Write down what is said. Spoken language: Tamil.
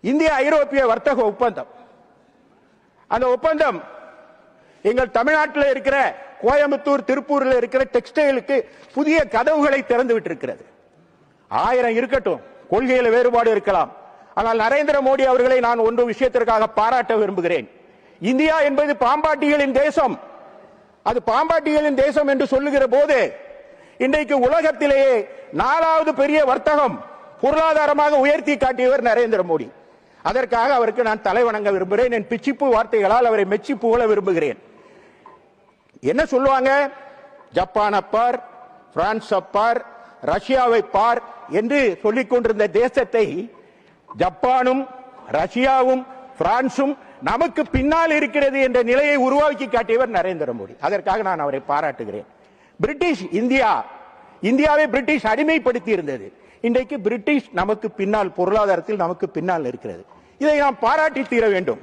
இந்திய ஐரோப்பிய வர்த்தக ஒப்பந்தம். அந்த ஒப்பந்தம் எங்கள் தமிழ்நாட்டில் இருக்கிற கோயம்புத்தூர், திருப்பூரில் இருக்கிற டெக்ஸ்டைலுக்கு புதிய கதவுகளை திறந்து விட்டிருக்கிறது. 1000 இருக்கட்டும், கொள்கையில் வேறுபாடு இருக்கலாம். ஆனால் நரேந்திர மோடி அவர்களை நான் ஒன்று விஷயத்திற்காக பாராட்ட விரும்புகிறேன். இந்தியா என்பது பாம்பாட்டிகளின் தேசம். அது பாம்பாட்டிகளின் தேசம் என்று சொல்லுகிற போது இன்றைக்கு உலகத்திலேயே 4வது பெரிய வர்த்தகம் பொருளாதாரமாக உயர்த்தி காட்டியவர் நரேந்திர மோடி. அதற்காக அவருக்கு நான் தலைவணங்க விரும்புகிறேன். என் பிச்சிப்பு வார்த்தைகளால் அவரை மெச்சி புகழ விரும்புகிறேன். என்ன சொல்லுவாங்க? ஜப்பான் அப்பார், பிரான்ஸ் அப்பார், ரஷ்யாவை பார் என்று சொல்லிக் கொண்டிருந்த தேசத்தை ஜப்பானும் ரஷ்யாவும் பிரான்சும் நமக்கு பின்னால் இருக்கிறது என்ற நிலையை உருவாக்கி காட்டியவர் நரேந்திர மோடி. அதற்காக நான் அவரை பாராட்டுகிறேன். பிரிட்டிஷ் இந்தியாவை பிரிட்டிஷ் அடிமைப்படுத்தி இருந்தது. இன்றைக்கு பிரிட்டிஷ் நமக்கு பின்னால், பொருளாதாரத்தில் நமக்கு பின்னால் இருக்கிறது. இதை நாம் பாராட்டி தீர வேண்டும்.